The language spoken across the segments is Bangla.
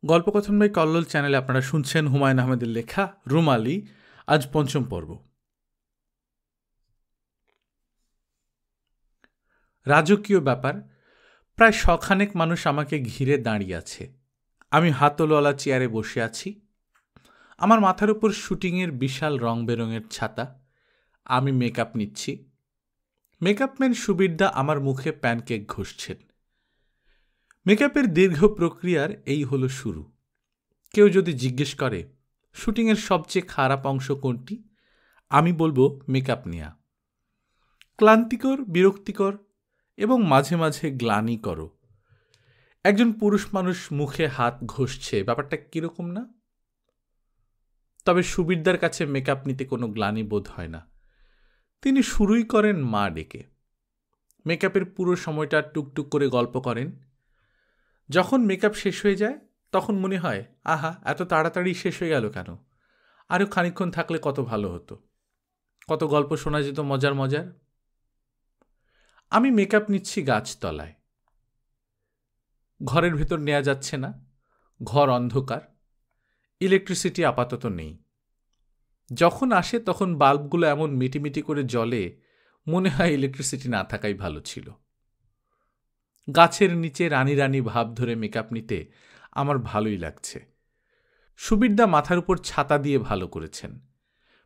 গল্পকথন বাই কল্লোল চ্যানেলে আপনারা শুনছেন হুমায়ুন আহমেদের লেখা রুমালি। আজ পঞ্চম পর্ব। রাজকীয় ব্যাপার। প্রায় শখানেক মানুষ আমাকে ঘিরে দাঁড়িয়ে আছে। আমি হাতলওয়ালা চেয়ারে বসে আছি। আমার মাথার উপর শুটিংয়ের বিশাল রং বেরঙের ছাতা। আমি মেকআপ নিচ্ছি। মেকআপম্যান সুবিরদা আমার মুখে প্যানকেক ঘষছেন। মেকআপের দীর্ঘ প্রক্রিয়ার এই হলো শুরু। কেউ যদি জিজ্ঞেস করে শুটিংয়ের সবচেয়ে খারাপ অংশ কোনটি, আমি বলবো মেকআপ নেওয়া। ক্লান্তিকর, বিরক্তিকর এবং মাঝে মাঝে গ্লানিকরও। একজন পুরুষ মানুষ মুখে হাত ঘষছে, ব্যাপারটা কিরকম না? তবে সুবিরদার কাছে মেকআপ নিতে কোনো গ্লানি বোধ হয় না। তিনি শুরুই করেন মা ডেকে। মেকআপের পুরো সময়টা টুকটুক করে গল্প করেন। যখন মেকআপ শেষ হয়ে যায় তখন মনে হয়, আহা, এত তাড়াতাড়ি শেষ হয়ে গেল কেন? আরও খানিকক্ষণ থাকলে কত ভালো হতো, কত গল্প শোনা যেত মজার মজার। আমি মেকআপ নিচ্ছি গাছতলায়। ঘরের ভেতর নেওয়া যাচ্ছে না, ঘর অন্ধকার, ইলেকট্রিসিটি আপাতত নেই। যখন আসে তখন বাল্বগুলো এমন মিটিমিটি করে জ্বলে, মনে হয় ইলেকট্রিসিটি না থাকাই ভালো ছিল। গাছের নিচে রানী রানী ভাব ধরে মেকআপ নিতে আমার ভালোই লাগছে। সুবিরদা মাথার উপর ছাতা দিয়ে ভালো করেছেন।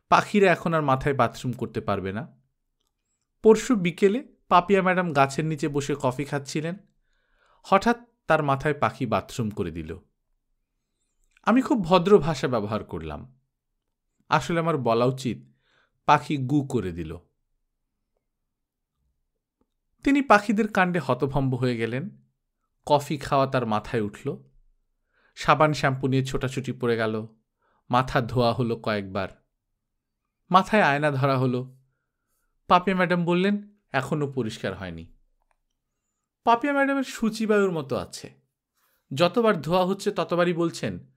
পাখিরা এখন আর মাথায় বাথরুম করতে পারবে না। পরশু বিকেলে পাপিয়া ম্যাডাম গাছের নিচে বসে কফি খাচ্ছিলেন। হঠাৎ তার মাথায় পাখি বাথরুম করে দিল। আমি খুব ভদ্র ভাষা ব্যবহার করলাম। আসলে আমার বলা উচিত পাখি গু করে দিল। তিনি পাখিদের কাণ্ডে হতভম্ব হয়ে গেলেন। কফি খাওয়া তার মাথায় উঠল। সাবান শ্যাম্পু নিয়ে ছোটাছুটি পড়ে গেল। মাথা ধোয়া হলো কয়েকবার। মাথায় আয়না ধরা হলো। পাপিয়া ম্যাডাম বললেন, এখনও পরিষ্কার হয়নি। পাপিয়া ম্যাডামের সূচিবায়ুর মতো আছে। যতবার ধোয়া হচ্ছে ততবারই বলছেন,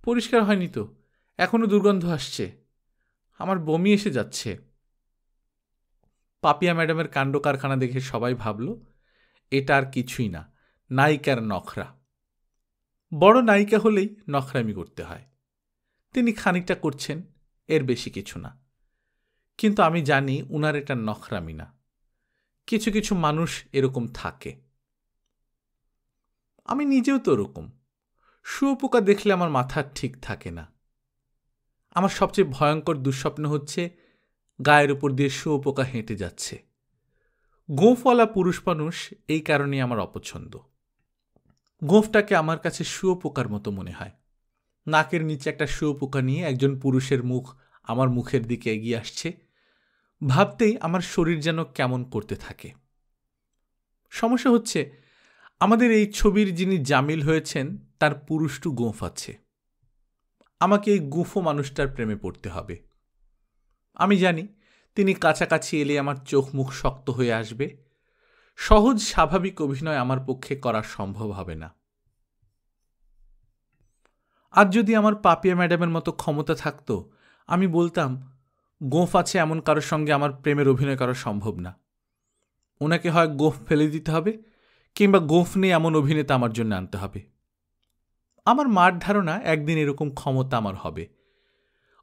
পরিষ্কার হয়নি তো, এখনও দুর্গন্ধ আসছে, আমার বমি এসে যাচ্ছে। পাপিয়া ম্যাডামের কাণ্ড কারখানা দেখে সবাই ভাবল, এটা আর কিছুই না, নায়িকার নখরা। বড় নায়িকা হলেই নখরামি করতে হয়। তিনি খানিকটা করছেন, এর বেশি কিছু না। কিন্তু আমি জানি উনার এটা নখরামি না। কিছু কিছু মানুষ এরকম থাকে। আমি নিজেও তো ওরকম। শুঁয়োপোকা দেখলে আমার মাথা ঠিক থাকে না। আমার সবচেয়ে ভয়ঙ্কর দুঃস্বপ্ন হচ্ছে গায়ের উপর দিয়ে শুঁয়োপোকা হেঁটে যাচ্ছে। গোঁফওয়ালা পুরুষ মানুষ এই কারণে আমার অপছন্দ। গোঁফটাকে আমার কাছে শুঁয়োপোকার মতো মনে হয়। নাকের নিচে একটা শুঁয়োপোকা নিয়ে একজন পুরুষের মুখ আমার মুখের দিকে এগিয়ে আসছে। ভাবতেই আমার শরীর যেন কেমন করতে থাকে। সমস্যা হচ্ছে, আমাদের এই ছবির যিনি জামিল হয়েছেন তার পুরুষটু গোঁফ আছে। আমাকে এই গুঁফো মানুষটার প্রেমে পড়তে হবে। আমি জানি তিনি কাছাকাছি এলে আমার চোখ মুখ শক্ত হয়ে আসবে। সহজ স্বাভাবিক অভিনয় আমার পক্ষে করা সম্ভব হবে না। আজ যদি আমার পাপিয়া ম্যাডামের মতো ক্ষমতা থাকতো, আমি বলতাম, গোঁফ আছে এমন কারোর সঙ্গে আমার প্রেমের অভিনয় করা সম্ভব না। ওনাকে হয় গোঁফ ফেলে দিতে হবে, কিংবা গোঁফ নেই এমন অভিনেতা আমার জন্য আনতে হবে। আমার মার ধারণা একদিন এরকম ক্ষমতা আমার হবে।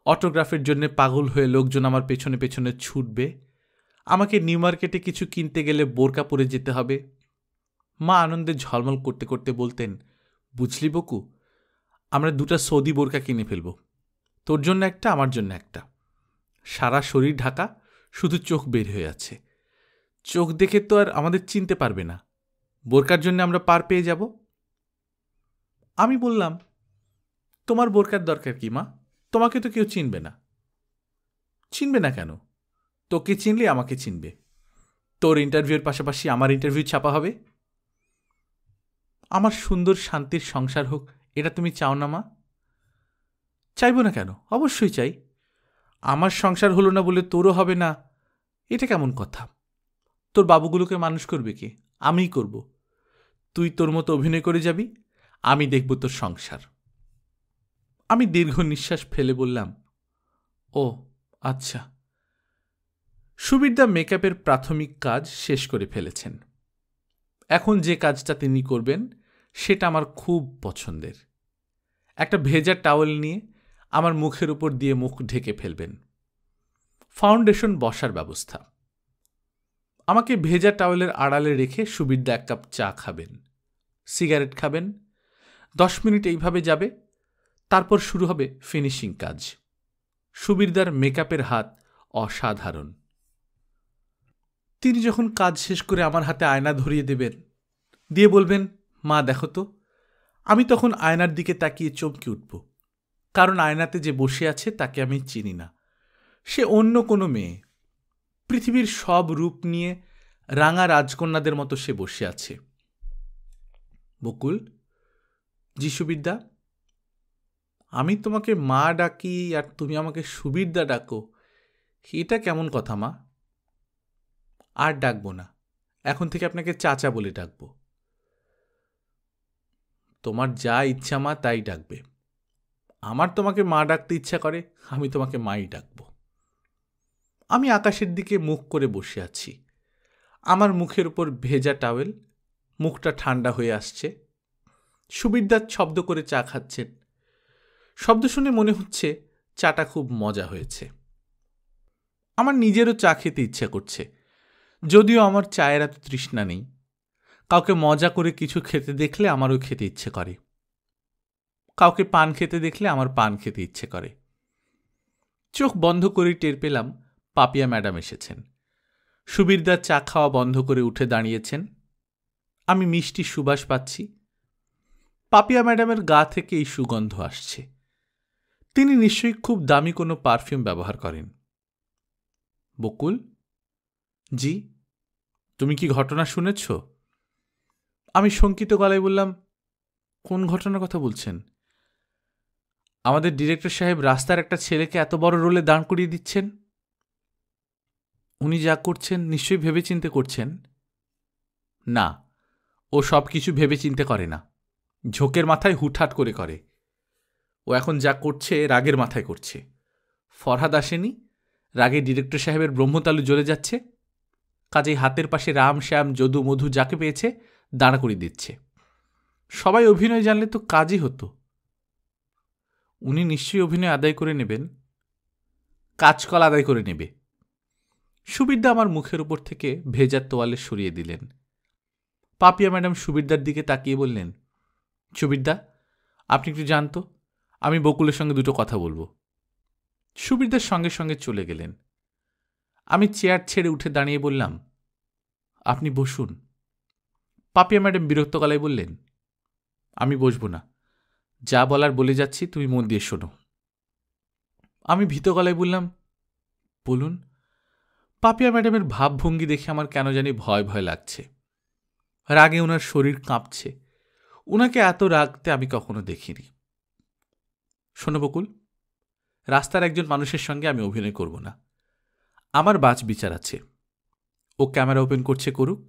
অটোগ্রাফের জন্য পাগল হয়ে লোকজন আমার পেছনে পেছনে ছুটবে। আমাকে নিউ মার্কেটে কিছু কিনতে গেলে বোরকা পরে যেতে হবে। মা আনন্দে ঝলমল করতে করতে বলতেন, বুঝলি বকু, আমরা দুটা সৌদি বোরকা কিনে ফেলব। তোর জন্য একটা, আমার জন্য একটা। সারা শরীর ঢাকা, শুধু চোখ বের হয়ে আছে। চোখ দেখে তো আর আমাদের চিনতে পারবে না। বোরকার জন্য আমরা পার পেয়ে যাব। আমি বললাম, তোমার বোরকার দরকার কি মা? তোমাকে তো কেউ চিনবে না। চিনবে না কেন? তোকে চিনলে আমাকে চিনবে। তোর ইন্টারভিউর পাশাপাশি আমার ইন্টারভিউ ছাপা হবে। আমার সুন্দর শান্তির সংসার হোক, এটা তুমি চাও না মা? চাইব না কেন, অবশ্যই চাই। আমার সংসার হলো না বলে তোরও হবে না, এটা কেমন কথা? তোর বাবুগুলোকে মানুষ করবে কে? আমিই করব। তুই তোর মতো অভিনয় করে যাবি, আমি দেখব তোর সংসার। আমি দীর্ঘ নিঃশ্বাস ফেলে বললাম, ও আচ্ছা। সুবিরদা মেকআপের প্রাথমিক কাজ শেষ করে ফেলেছেন। এখন যে কাজটা তিনি করবেন সেটা আমার খুব পছন্দের। একটা ভেজা টাওয়েল নিয়ে আমার মুখের উপর দিয়ে মুখ ঢেকে ফেলবেন। ফাউন্ডেশন বসার ব্যবস্থা। আমাকে ভেজা টাওয়েলের আড়ালে রেখে সুবিরদা 1 কাপ চা খাবেন, সিগারেট খাবেন। 10 মিনিট এইভাবে যাবে, তারপর শুরু হবে ফিনিশিং কাজ। সুবিরদার মেকআপের হাত অসাধারণ। তিনি যখন কাজ শেষ করে আমার হাতে আয়না ধরিয়ে দেবেন, দিয়ে বলবেন, মা দেখো তো, আমি তখন আয়নার দিকে তাকিয়ে চমকে উঠব, কারণ আয়নাতে যে বসে আছে তাকে আমি চিনি না। সে অন্য কোনো মেয়ে, পৃথিবীর সব রূপ নিয়ে রাঙা রাজকন্যাদের মতো সে বসে আছে। বকুল, জি সুবিরদা, আমি তোমাকে মা ডাকি আর তুমি আমাকে সুবিরদা ডাকো, এটা কেমন কথা মা? আর ডাকবো না, এখন থেকে আপনাকে চাচা বলে ডাকবো। তোমার যা ইচ্ছা মা তাই ডাকবে। আমার তোমাকে মা ডাকতে ইচ্ছা করে, আমি তোমাকে মাই ডাকবো। আমি আকাশের দিকে মুখ করে বসে আছি। আমার মুখের উপর ভেজা টাওয়েল, মুখটা ঠান্ডা হয়ে আসছে। সুবিরদা শব্দ করে চা খাচ্ছেন। শব্দ শুনে মনে হচ্ছে চাটা খুব মজা হয়েছে। আমার নিজেরও চা খেতে ইচ্ছা করছে, যদিও আমার চায়ের এত তৃষ্ণা নেই। কাউকে মজা করে কিছু খেতে দেখলে আমারও খেতে ইচ্ছে করে। কাউকে পান খেতে দেখলে আমার পান খেতে ইচ্ছে করে। চোখ বন্ধ করে টের পেলাম পাপিয়া ম্যাডাম এসেছেন। সুবিরদার চা খাওয়া বন্ধ করে উঠে দাঁড়িয়েছেন। আমি মিষ্টি সুবাস পাচ্ছি। পাপিয়া ম্যাডামের গা থেকে এই সুগন্ধ আসছে। তিনি নিশ্চয়ই খুব দামি কোনো পারফিউম ব্যবহার করেন। বকুল, জি, তুমি কি ঘটনা শুনেছ? আমি শঙ্কিত গলায় বললাম, কোন ঘটনার কথা বলছেন? আমাদের ডিরেক্টর সাহেব রাস্তার একটা ছেলেকে এত বড় রোলে দাঁড় করিয়ে দিচ্ছেন। উনি যা করছেন নিশ্চয়ই ভেবেচিন্তে করছেন। না, ও সব কিছু ভেবেচিন্তে করে না, ঝোঁকের মাথায় হুটহাট করে করে। ও এখন যা করছে রাগের মাথায় করছে। ফরহাদ আসেনি, রাগে ডিরেক্টর সাহেবের ব্রহ্মতালু জ্বলে যাচ্ছে, কাজেই হাতের পাশে রাম শ্যাম যদু মধু যাকে পেয়েছে দাঁড়া করিয়ে দিচ্ছে। সবাই অভিনয় জানলে তো কাজই হতো। উনি নিশ্চয়ই অভিনয় আদায় করে নেবেন। কাজকল আদায় করে নেবে। সুবিরদা আমার মুখের উপর থেকে ভেজার তোয়ালে সরিয়ে দিলেন। পাপিয়া ম্যাডাম সুবিরদার দিকে তাকিয়ে বললেন, সুবিরদা, আপনি একটু জানতো, আমি বকুলের সঙ্গে দুটো কথা বলবো। সুবিরদার সঙ্গে সঙ্গে চলে গেলেন। আমি চেয়ার ছেড়ে উঠে দাঁড়িয়ে বললাম, আপনি বসুন। পাপিয়া ম্যাডাম বিরক্ত গলায় বললেন, আমি বসবো না, যা বলার বলে যাচ্ছি, তুমি মন দিয়ে শোনো। আমি ভীত গলায় বললাম, বলুন। পাপিয়া ম্যাডামের ভাবভঙ্গি দেখে আমার কেন জানি ভয় ভয় লাগছে। রাগে ওনার শরীর কাঁপছে। ওনাকে এত রাগতে আমি কখনো দেখিনি। শোনো বকুল, রাস্তার একজন মানুষের সঙ্গে আমি অভিনয় করব না। আমার বাজ বিচার আছে। ও ক্যামেরা ওপেন করছে, করুক,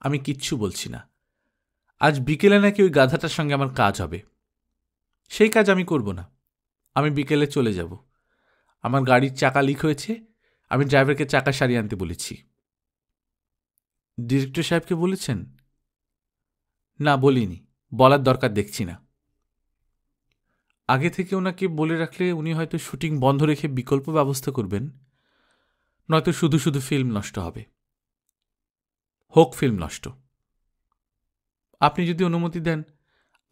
আমি কিচ্ছু বলছি না। আজ বিকেলে নাকি ওই গাধাটার সঙ্গে আমার কাজ হবে। সেই কাজ আমি করব না। আমি বিকেলে চলে যাব। আমার গাড়ির চাকা লিক হয়েছে, আমি ড্রাইভারকে চাকা সারিয়ে আনতে বলেছি। ডিরেক্টর সাহেবকে বলেছেন? না, বলিনি, বলার দরকার দেখছি না। আগে থেকে ওনাকে বলে রাখলে উনি হয়তো শুটিং বন্ধ রেখে বিকল্প ব্যবস্থা করবেন, নয়তো শুধু শুধু ফিল্ম নষ্ট হবে। হোক ফিল্ম নষ্ট। আপনি যদি অনুমতি দেন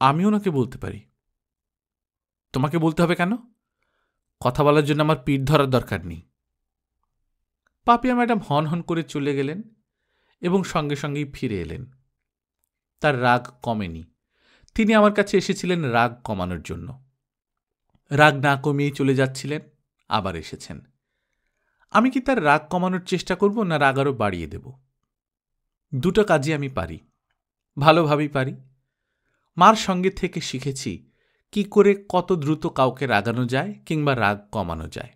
আমি ওনাকে বলতে পারি। তোমাকে বলতে হবে কেন? কথা বলার জন্য আমার পিঠ ধরার দরকার নেই। পাপিয়া ম্যাডাম হন হন করে চলে গেলেন এবং সঙ্গে সঙ্গেই ফিরে এলেন। তার রাগ কমেনি। তিনি আমার কাছে এসেছিলেন রাগ কমানোর জন্য। রাগ না কমিয়েই চলে যাচ্ছিলেন, আবার এসেছেন। আমি কি তার রাগ কমানোর চেষ্টা করব, না রাগ আরও বাড়িয়ে দেব? দুটো কাজই আমি পারি, ভালোভাবেই পারি। মার সঙ্গে থেকে শিখেছি কি করে কত দ্রুত কাউকে রাগানো যায় কিংবা রাগ কমানো যায়।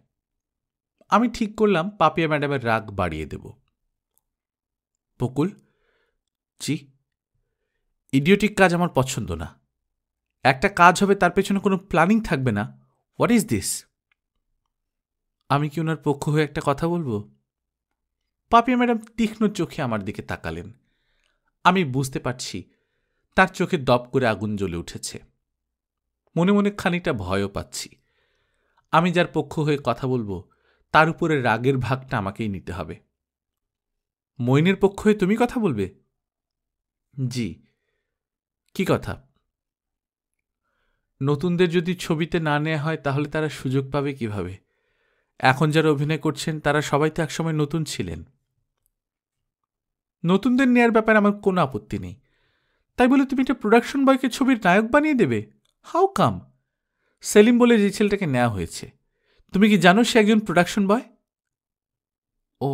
আমি ঠিক করলাম পাপিয়া ম্যাডামের রাগ বাড়িয়ে দেব। বকুল, জি, ইডিওটিক কাজ আমার পছন্দ না। একটা কাজ হবে, তার পেছনে কোনো প্ল্যানিং থাকবে না। What is this? আমি কি ওনার পক্ষ হয়ে একটা কথা বলবো? পাপিয়া ম্যাডাম তীক্ষ্ণ চোখে আমার দিকে তাকালেন। আমি বুঝতে পারছি তার চোখে দপ করে আগুন জ্বলে উঠেছে। মনে মনে খানিকটা ভয়ও পাচ্ছি। আমি যার পক্ষ হয়ে কথা বলবো তার উপরে রাগের ভাগটা আমাকেই নিতে হবে। মইনের পক্ষ হয়ে তুমি কথা বলবে? জি। কি কথা? নতুনদের যদি ছবিতে না নেওয়া হয় তাহলে তারা সুযোগ পাবে কিভাবে? এখন যারা অভিনয় করছেন তারা সবাই তো একসময় নতুন ছিলেন। নতুনদের নেয়ার ব্যাপারে আমার কোনো আপত্তি নেই। তাই বলে তুমি একটা প্রোডাকশন বয়কে ছবির নায়ক বানিয়ে দেবে? How come? সেলিম বলে যে ছেলেটাকে নেওয়া হয়েছে, তুমি কি জানো সে একজন প্রোডাকশন বয়? ও,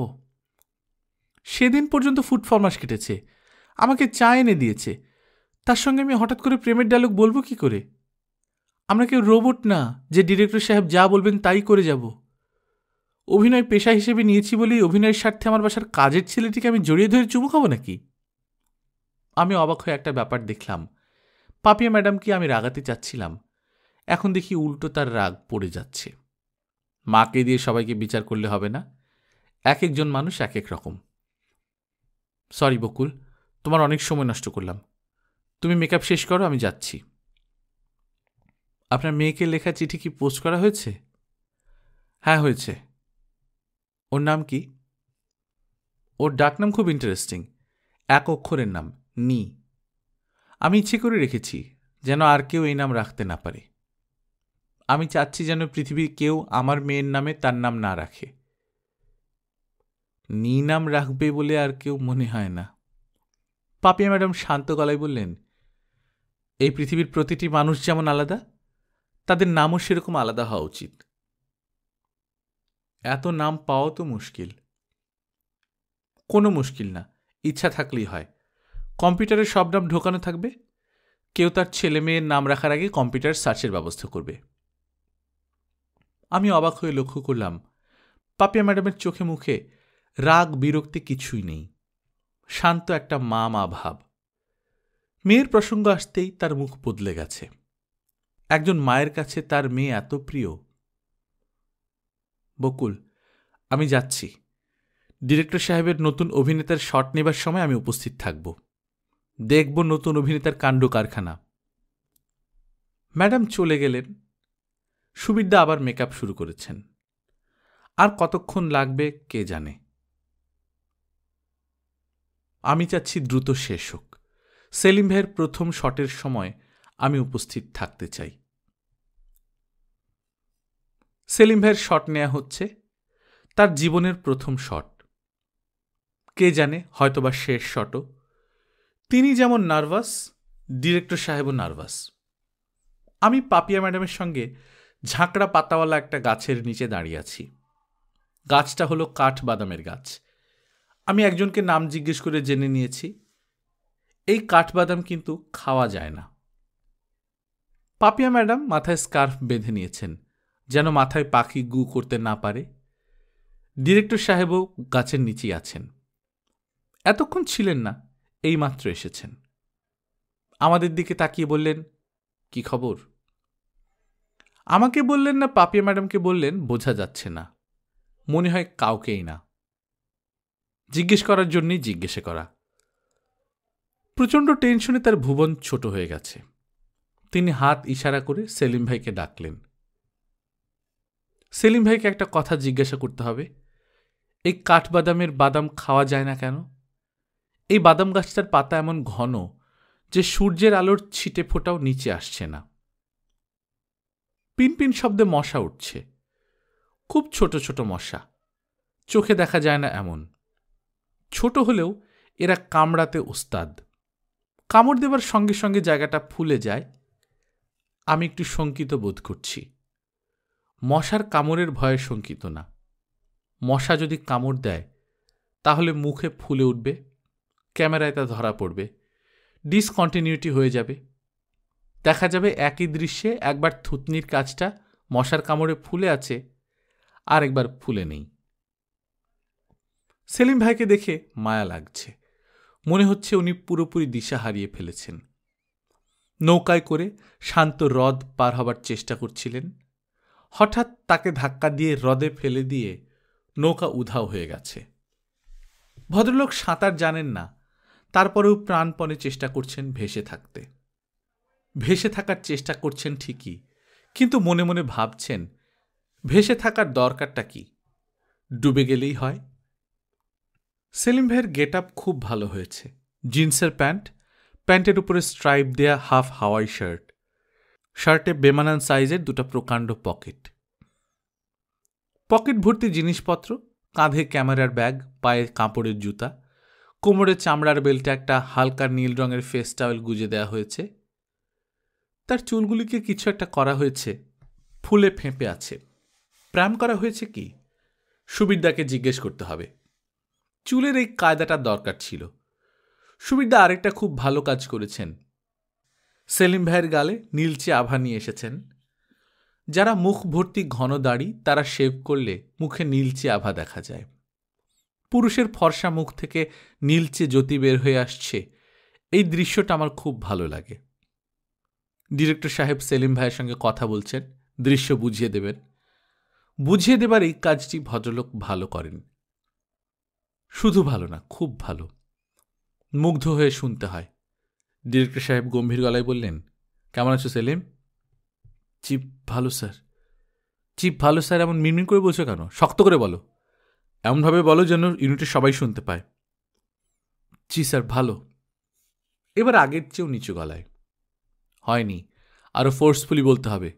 সেদিন পর্যন্ত ফুড ফরমাস কেটেছে, আমাকে চা এনে দিয়েছে, তার সঙ্গে আমি হঠাৎ করে প্রেমের ডায়লগ বলবো কি করে? আমরা কেউ রোবট না যে ডিরেক্টর সাহেব যা বলবেন তাই করে যাব। অভিনয় পেশা হিসেবে নিয়েছি বলেই অভিনয়ের স্বার্থে আমার বাসার কাজের ছেলেটিকে আমি জড়িয়ে ধরে চুমু খাবো নাকি? আমি অবাক হয়ে একটা ব্যাপার দেখলাম। পাপিয়া ম্যাডামকে আমি রাগাতে চাচ্ছিলাম, এখন দেখি উল্টো তার রাগ পড়ে যাচ্ছে। মাকে দিয়ে সবাইকে বিচার করলে হবে না, এক একজন মানুষ এক এক রকম। সরি বকুল, তোমার অনেক সময় নষ্ট করলাম। তুমি মেকআপ শেষ করো, আমি যাচ্ছি। আপনার মেয়েকে লেখা চিঠি কি পোস্ট করা হয়েছে? হ্যাঁ হয়েছে। ওর নাম কি? ওর ডাকনাম খুব ইন্টারেস্টিং, এক অক্ষরের নাম, নি। আমি ইচ্ছে করে রেখেছি যেন আর কেউ এই নাম রাখতে না পারে। আমি চাচ্ছি যেন পৃথিবীর কেউ আমার মেয়ের নামে তার নাম না রাখে। নি নাম রাখবে বলে আর কেউ মনে হয় না। পাপিয়া ম্যাডাম শান্ত গলায় বললেন, এই পৃথিবীর প্রতিটি মানুষ যেমন আলাদা, তাদের নামও সেরকম আলাদা হওয়া উচিত। এত নাম পাওয়া তো মুশকিল। কোনো মুশকিল না, ইচ্ছা থাকলেই হয়। কম্পিউটারে সব নাম ঢোকানো থাকবে, কেউ তার ছেলে মেয়ের নাম রাখার আগে কম্পিউটার সার্চের ব্যবস্থা করবে। আমি অবাক হয়ে লক্ষ্য করলাম পাপিয়া ম্যাডামের চোখে মুখে রাগ বিরক্তি কিছুই নেই, শান্ত একটা মা মা ভাব। মেয়ের প্রসঙ্গ আসতেই তার মুখ বদলে গেছে। একজন মায়ের কাছে তার মেয়ে এত প্রিয়। বকুল, আমি যাচ্ছি। ডিরেক্টর সাহেবের নতুন অভিনেতার শট নেবার সময় আমি উপস্থিত থাকব, দেখব নতুন অভিনেতার কাণ্ড কারখানা। ম্যাডাম চলে গেলেন। সুবিদ্যা আবার মেকআপ শুরু করেছেন। আর কতক্ষণ লাগবে কে জানে। আমি চাচ্ছি দ্রুত শেষ হোক। সেলিম ভাইয়ের প্রথম শটের সময় আমি উপস্থিত থাকতে চাই। সেলিম ভাইয়ের শট নেওয়া হচ্ছে, তার জীবনের প্রথম শট। কে জানে, হয়তোবা শেষ শটও। তিনি যেমন নার্ভাস, ডিরেক্টর সাহেবও নার্ভাস। আমি পাপিয়া ম্যাডামের সঙ্গে ঝাঁকড়া পাতাওয়ালা একটা গাছের নিচে দাঁড়িয়ে আছি। গাছটা হলো কাঠবাদামের গাছ। আমি একজনকে নাম জিজ্ঞেস করে জেনে নিয়েছি, এই কাঠবাদাম কিন্তু খাওয়া যায় না। পাপিয়া ম্যাডাম মাথায় স্কার্ফ বেঁধে নিয়েছেন যেন মাথায় পাখি গু করতে না পারে। ডিরেক্টর সাহেবও গাছের নিচেই আছেন। এতক্ষণ ছিলেন না, এইমাত্র এসেছেন। আমাদের দিকে তাকিয়ে বললেন, কি খবর? আমাকে বললেন না পাপিয়া ম্যাডামকে বললেন বোঝা যাচ্ছে না, মনে হয় কাউকেই না। জিজ্ঞেস করার জন্যই জিজ্ঞেস করা। প্রচণ্ড টেনশনে তার ভুবন ছোট হয়ে গেছে। তিনি হাত ইশারা করে সেলিম ভাইকে ডাকলেন। সেলিম ভাইকে একটা কথা জিজ্ঞাসা করতে হবে, এই কাঠবাদামের বাদাম খাওয়া যায় না কেন? এই বাদাম গাছটার পাতা এমন ঘন যে সূর্যের আলোর ছিটে ফোটাও নিচে আসছে না। পিনপিন শব্দে মশা উঠছে, খুব ছোট ছোট মশা, চোখে দেখা যায় না এমন। ছোট হলেও এরা কামড়াতে ওস্তাদ। কামড় দেবার সঙ্গে সঙ্গে জায়গাটা ফুলে যায়। আমি একটু শঙ্কিত বোধ করছি। মশার কামড়ের ভয়ে শঙ্কিত না। মশা যদি কামড় দেয় তাহলে মুখে ফুলে উঠবে, ক্যামেরায় তা ধরা পড়বে, ডিসকন্টিনিউটি হয়ে যাবে। দেখা যাবে একই দৃশ্যে একবার থুতনির কাজটা মশার কামড়ে ফুলে আছে, আর একবার ফুলে নেই। সেলিম ভাইকে দেখে মায়া লাগছে। মনে হচ্ছে উনি পুরোপুরি দিশা হারিয়ে ফেলেছেন। নৌকায় করে শান্ত হ্রদ পার হবার চেষ্টা করছিলেন। হঠাৎ তাকে ধাক্কা দিয়ে হ্রদে ফেলে দিয়ে নৌকা উধাও হয়ে গেছে। ভদ্রলোক সাঁতার জানেন না, তারপরেও প্রাণপণে চেষ্টা করছেন ভেসে থাকতে। ভেসে থাকার চেষ্টা করছেন ঠিকই, কিন্তু মনে মনে ভাবছেন ভেসে থাকার দরকারটা কি, ডুবে গেলেই হয়। সেলিম ভাইয়ের গেট আপ খুব ভালো হয়েছে। জিন্সের প্যান্ট, প্যান্টের উপরে স্ট্রাইপ দেয়া হাফ হাওয়াই শার্ট, শার্টে বেমানান সাইজের দুটো প্রকাণ্ড পকেট, পকেট ভর্তি জিনিসপত্র, কাঁধে ক্যামেরার ব্যাগ, পায়ে কাপড়ের জুতা, কোমরে চামড়ার বেল্টে একটা হালকা নীল রঙের ফেস টাওয়েল গুজে দেওয়া হয়েছে। তার চুলগুলিকে কিছু একটা করা হয়েছে, ফুলে ফেঁপে আছে। প্রাম করা হয়েছে কি? সুবিরদাকে জিজ্ঞেস করতে হবে। চুলের এই কায়দাটার দরকার ছিল। সুবিরদা আরেকটা খুব ভালো কাজ করেছেন। সেলিম ভাইয়ের গালে নীলচে আভা নিয়ে এসেছেন। যারা মুখ ভর্তি ঘন দাড়ি তারা শেভ করলে মুখে নীলচে আভা দেখা যায়। পুরুষের ফর্সা মুখ থেকে নীলচে জ্যোতি বের হয়ে আসছে, এই দৃশ্যটা আমার খুব ভালো লাগে। ডিরেক্টর সাহেব সেলিম ভাইয়ের সঙ্গে কথা বলছেন, দৃশ্য বুঝিয়ে দেবেন। বুঝিয়ে দেবার এই কাজটি ভদ্রলোক ভালো করেন। শুধু ভালো না, খুব ভালো। মুগ্ধ হয়ে শুনতে হয়। ডিরেক্টর সাহেব গম্ভীর গলায় বললেন, কেমন আছো সেলিম? চিপ ভালো স্যার। চিপ ভালো স্যার এমন মিনমিন করে বলছো কেন? শক্ত করে বলো, এমনভাবে বলো যেন ইউনিটের সবাই শুনতে পায়। জি স্যার ভালো। এবার আগের চেয়েও নিচু গলায়। হয়নি, আরও ফোর্সফুলি বলতে হবে।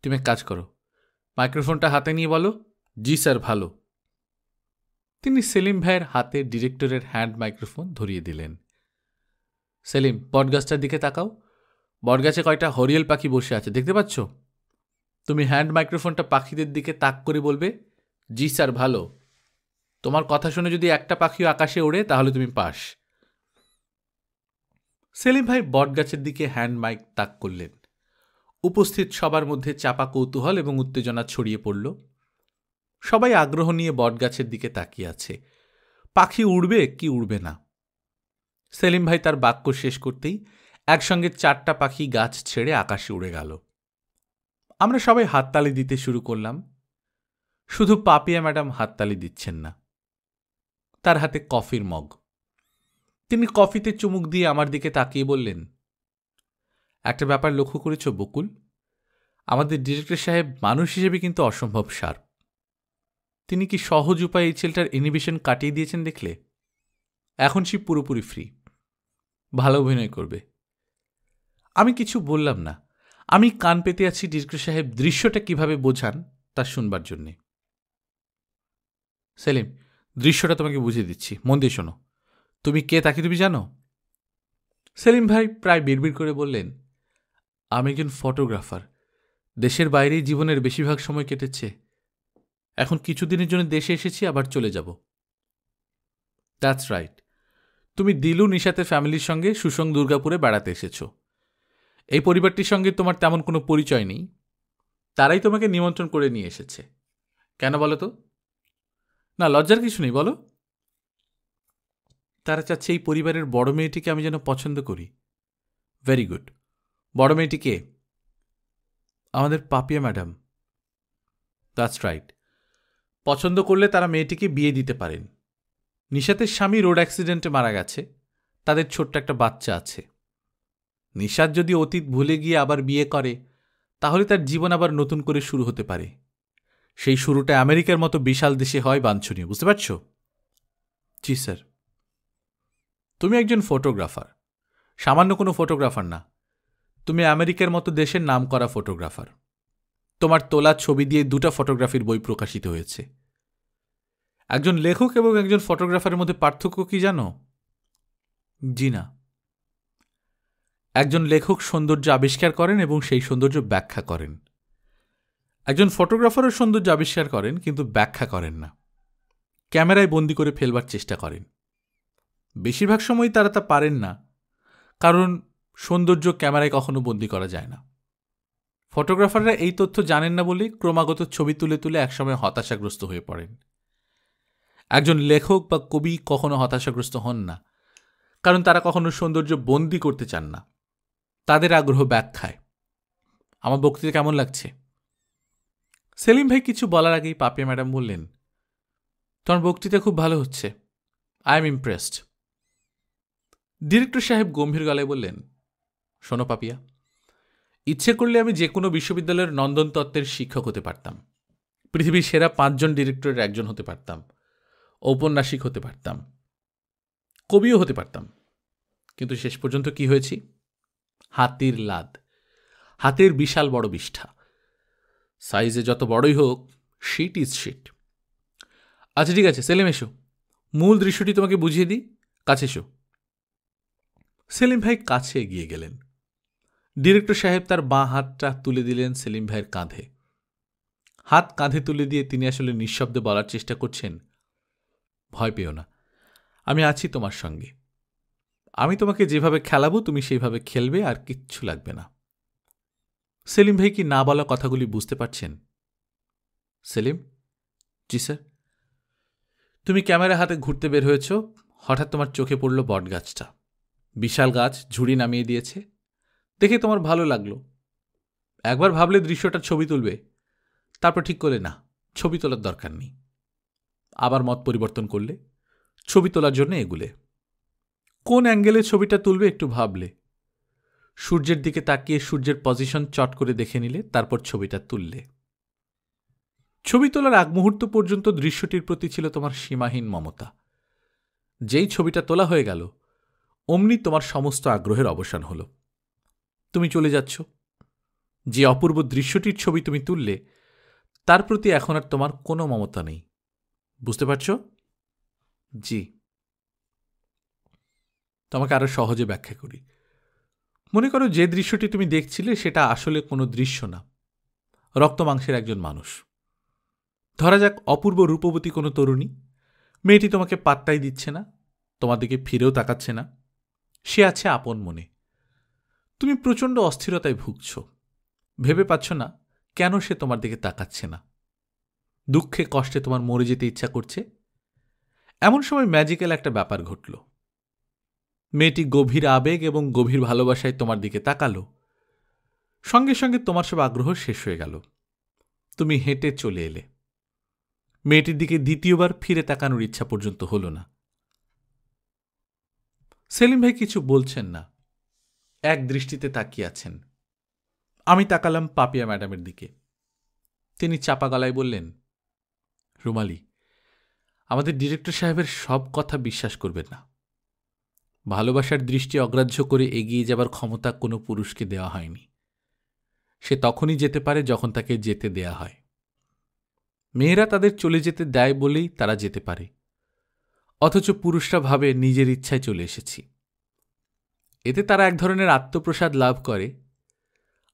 তুমি এক কাজ করো, মাইক্রোফোনটা হাতে নিয়ে বলো, জি স্যার ভালো। তিনি সেলিম ভাইয়ের হাতে ডিরেক্টরের হ্যান্ড মাইক্রোফোন ধরিয়ে দিলেন। সেলিম, বটগাছটার দিকে তাকাও। বটগাছে কয়টা হরিয়েল পাখি বসে আছে দেখতে পাচ্ছ? তুমি হ্যান্ড মাইক্রোফোনটা পাখিদের দিকে তাক করে বলবে, জি স্যার ভালো। তোমার কথা শুনে যদি একটা পাখিও আকাশে ওড়ে তাহলে তুমি পাস। সেলিম ভাই বটগাছের দিকে হ্যান্ড মাইক তাক করলেন। উপস্থিত সবার মধ্যে চাপা কৌতূহল এবং উত্তেজনা ছড়িয়ে পড়ল। সবাই আগ্রহ নিয়ে বটগাছের দিকে তাকিয়ে আছে, পাখি উড়বে কি উড়বে না। সেলিম ভাই তার বাক্য শেষ করতেই একসঙ্গে 4টা পাখি গাছ ছেড়ে আকাশে উড়ে গেল। আমরা সবাই হাততালি দিতে শুরু করলাম। শুধু পাপিয়া ম্যাডাম হাততালি দিচ্ছেন না। তার হাতে কফির মগ। তিনি কফিতে চুমুক দিয়ে আমার দিকে তাকিয়ে বললেন, একটা ব্যাপার লক্ষ্য করেছ বকুল? আমাদের ডিরেক্টর সাহেব মানুষ হিসেবে কিন্তু অসম্ভব শার্প। তিনি কি সহজ উপায়ে এই ছেলেটার ইনহিবিশন কাটিয়ে দিয়েছেন দেখলে? এখন সে পুরোপুরি ফ্রি, ভালো অভিনয় করবে। আমি কিছু বললাম না। আমি কান পেতে আছি ডিরেক্টর সাহেব দৃশ্যটা কিভাবে বোঝান তা শুনবার জন্যে। সেলিম, দৃশ্যটা তোমাকে বুঝিয়ে দিচ্ছি, মন দিয়ে শোনো। তুমি কে তাকে তুমি জানো? সেলিম ভাই প্রায় বিড়বিড় করে বললেন, আমি একজন ফটোগ্রাফার। দেশের বাইরেই জীবনের বেশিরভাগ সময় কেটেছে। এখন কিছুদিনের জন্য দেশে এসেছি, আবার চলে যাব। That's right. তুমি দিলু নিশাতের ফ্যামিলির সঙ্গে সুসং দুর্গাপুরে বেড়াতে এসেছ। এই পরিবারটির সঙ্গে তোমার তেমন কোনো পরিচয় নেই। তারাই তোমাকে নিমন্ত্রণ করে নিয়ে এসেছে। কেন বলো তো? না, লজ্জার কিছু নেই, বলো। তারা চাচ্ছে এই পরিবারের বড় মেয়েটিকে আমি যেন পছন্দ করি। Very good. বড় মেয়েটি কে? আমাদের পাপিয়া ম্যাডাম। That's right. পছন্দ করলে তারা মেয়েটিকে বিয়ে দিতে পারেন। নিশাতের স্বামী রোড অ্যাক্সিডেন্টে মারা গেছে, তাদের ছোট্ট একটা বাচ্চা আছে। নিশাত যদি অতীত ভুলে গিয়ে আবার বিয়ে করে তাহলে তার জীবন আবার নতুন করে শুরু হতে পারে। সেই শুরুটা আমেরিকার মতো বিশাল দেশে হয় বাঞ্ছনীয়, বুঝতে পারছ? জি স্যার। তুমি একজন ফটোগ্রাফার, সামান্য কোনো ফটোগ্রাফার না। তুমি আমেরিকার মতো দেশের নামকরা ফটোগ্রাফার। তোমার তোলা ছবি দিয়ে 2টা ফটোগ্রাফির বই প্রকাশিত হয়েছে। একজন লেখক এবং একজন ফটোগ্রাফারের মধ্যে পার্থক্য কি জানো? জি না। একজন লেখক সৌন্দর্য আবিষ্কার করেন এবং সেই সৌন্দর্য ব্যাখ্যা করেন। একজন ফটোগ্রাফারও সৌন্দর্য আবিষ্কার করেন কিন্তু ব্যাখ্যা করেন না, ক্যামেরায় বন্দি করে ফেলবার চেষ্টা করেন। বেশিরভাগ সময় তারা তা পারেন না, কারণ সৌন্দর্য ক্যামেরায় কখনো বন্দি করা যায় না। ফটোগ্রাফাররা এই তথ্য জানেন না বলেই ক্রমাগত ছবি তুলে তুলে একসময় হতাশাগ্রস্ত হয়ে পড়েন। একজন লেখক বা কবি কখনো হতাশাগ্রস্ত হন না, কারণ তারা কখনো সৌন্দর্য বন্দি করতে চান না। তাদের আগ্রহ ব্যাখ্যায়। আমার বক্তৃতা কেমন লাগছে? সেলিম ভাই কিছু বলার আগেই পাপিয়া ম্যাডাম বললেন, তোমার বক্তৃতা খুব ভালো হচ্ছে। I am impressed. ডিরেক্টর সাহেব গম্ভীর গলায় বললেন, শোনো পাপিয়া, ইচ্ছে করলে আমি যে কোনো বিশ্ববিদ্যালয়ের নন্দন তত্ত্বের শিক্ষক হতে পারতাম, পৃথিবীর সেরা 5 জন ডিরেক্টরের একজন হতে পারতাম, ঔপন্যাসিক হতে পারতাম, কবিও হতে পারতাম। কিন্তু শেষ পর্যন্ত কি হয়েছি? হাতির লাদ, হাতের বিশাল বড় বিষ্ঠা। সাইজে যত বড়ই হোক, শিট ইজ শিট। আচ্ছা ঠিক আছে, সেলিম এসো, মূল দৃশ্যটি তোমাকে বুঝিয়ে দিই, কাছে এসো। সেলিম ভাই কাছে এগিয়ে গেলেন। ডিরেক্টর সাহেব তার বাঁ হাতটা তুলে দিলেন সেলিম ভাইয়ের কাঁধে। হাত কাঁধে তুলে দিয়ে তিনি আসলে নিঃশব্দে বলার চেষ্টা করছেন, ভয় পেও না, আমি আছি তোমার সঙ্গে। আমি তোমাকে যেভাবে খেলাবো তুমি সেইভাবে খেলবে, আর কিচ্ছু লাগবে না। সেলিম ভাই কি না বলা কথাগুলি বুঝতে পারছেন? সেলিম, জি স্যার। তুমি ক্যামেরা হাতে ঘুরতে বের হয়েছ, হঠাৎ তোমার চোখে পড়ল বটগাছটা। বিশাল গাছ, ঝুড়ি নামিয়ে দিয়েছে। দেখে তোমার ভালো লাগলো। একবার ভাবলে দৃশ্যটা ছবি তুলবে, তারপর ঠিক করলে না, ছবি তোলার দরকার নেই। আবার মত পরিবর্তন করলে, ছবি তোলার জন্য এগুলে। কোন অ্যাঙ্গেলে ছবিটা তুলবে একটু ভাবলে, সূর্যের দিকে তাকিয়ে সূর্যের পজিশন চট করে দেখে নিলে, তারপর ছবিটা তুললে। ছবি তোলার আগ মুহূর্ত পর্যন্ত দৃশ্যটির প্রতি ছিল তোমার সীমাহীন মমতা। যেই ছবিটা তোলা হয়ে গেল, অমনি তোমার সমস্ত আগ্রহের অবসান হল। তুমি চলে যাচ্ছ। যে অপূর্ব দৃশ্যটির ছবি তুমি তুললে, তার প্রতি এখন আর তোমার কোনো মমতা নেই। বুঝতে পারছ? জি। তোমাকে আরো সহজে ব্যাখ্যা করি। মনে করো যে দৃশ্যটি তুমি দেখছিলে সেটা আসলে কোনো দৃশ্য না, রক্ত মাংসের একজন মানুষ। ধরা যাক অপূর্ব রূপবতী কোনো তরুণী। মেয়েটি তোমাকে পাত্তাই দিচ্ছে না, তোমার দিকে ফিরেও তাকাচ্ছে না। সে আছে আপন মনে। তুমি প্রচণ্ড অস্থিরতায় ভুগছ, ভেবে পাচ্ছ না কেন সে তোমার দিকে তাকাচ্ছে না। দুঃখে কষ্টে তোমার মরে যেতে ইচ্ছা করছে। এমন সময় ম্যাজিক্যাল একটা ব্যাপার ঘটল। মেয়েটি গভীর আবেগ এবং গভীর ভালোবাসায় তোমার দিকে তাকালো। সঙ্গে সঙ্গে তোমার সব আগ্রহ শেষ হয়ে গেল। তুমি হেঁটে চলে এলে। মেয়েটির দিকে দ্বিতীয়বার ফিরে তাকানোর ইচ্ছা পর্যন্ত হল না। সেলিম ভাই কিছু বলছেন না, এক দৃষ্টিতে তাকিয়ে আছেন। আমি তাকালাম পাপিয়া ম্যাডামের দিকে। তিনি চাপা গলায় বললেন, রুমালি, আমাদের ডিরেক্টর সাহেবের সব কথা বিশ্বাস করবেন না। ভালোবাসার দৃষ্টি অগ্রাহ্য করে এগিয়ে যাবার ক্ষমতা কোনো পুরুষকে দেওয়া হয়নি। সে তখনই যেতে পারে যখন তাকে যেতে দেয়া হয়। মেয়েরা তাদের চলে যেতে দেয় বলেই তারা যেতে পারে, অথচ পুরুষরা ভাবে নিজের ইচ্ছায় চলে এসেছি। এতে তারা এক ধরনের আত্মপ্রসাদ লাভ করে।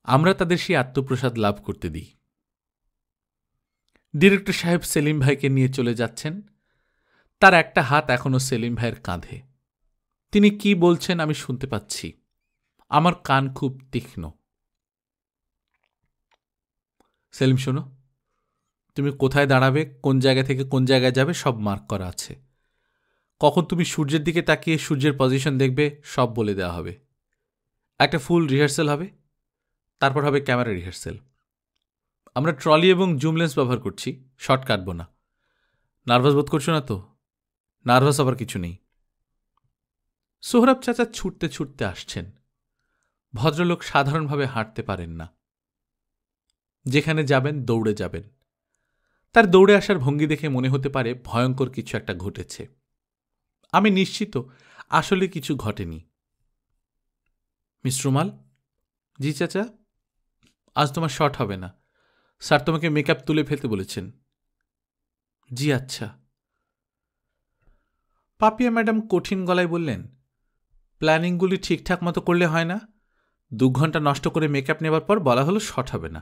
আমরা তাদের সেই আত্মপ্রসাদ লাভ করতে দিই। ডিরেক্টর সাহেব সেলিম ভাইকে নিয়ে চলে যাচ্ছেন। তার একটা হাত এখনো সেলিম ভাইয়ের কাঁধে। তিনি কি বলছেন আমি শুনতে পাচ্ছি। আমার কান খুব তীক্ষ্ণ। সেলিম, শোনো, তুমি কোথায় দাঁড়াবে, কোন জায়গা থেকে কোন জায়গায় যাবে, সব মার্ক করা আছে। কখন তুমি সূর্যের দিকে তাকিয়ে সূর্যের পজিশন দেখবে, সব বলে দেওয়া হবে। একটা ফুল রিহার্সাল হবে, তারপর হবে ক্যামেরা রিহার্সাল। আমরা ট্রলি এবং জুম লেন্স ব্যবহার করছি, শর্ট কাটব না। নার্ভাস বোধ করছো না তো? নার্ভাস হবার কিছু নেই। সোহরাব চাচা ছুটতে ছুটতে আসছেন। ভদ্রলোক সাধারণভাবে হাঁটতে পারেন না। যেখানে যাবেন দৌড়ে যাবেন। তার দৌড়ে আসার ভঙ্গি দেখে মনে হতে পারে ভয়ঙ্কর কিছু একটা ঘটেছে। আমি নিশ্চিত আসলে কিছু ঘটেনি। মিস রুমাল। জি চাচা। আজ তোমার শট হবে না, স্যার তোমাকে মেকআপ তুলে ফেলতে বলেছেন। জি আচ্ছা। পাপিয়া ম্যাডাম কঠিন গলায় বললেন, প্ল্যানিংগুলি ঠিকঠাক মতো করলে হয় না? 2 ঘন্টা নষ্ট করে মেকআপ নেবার পর বলা হলো শট হবে না।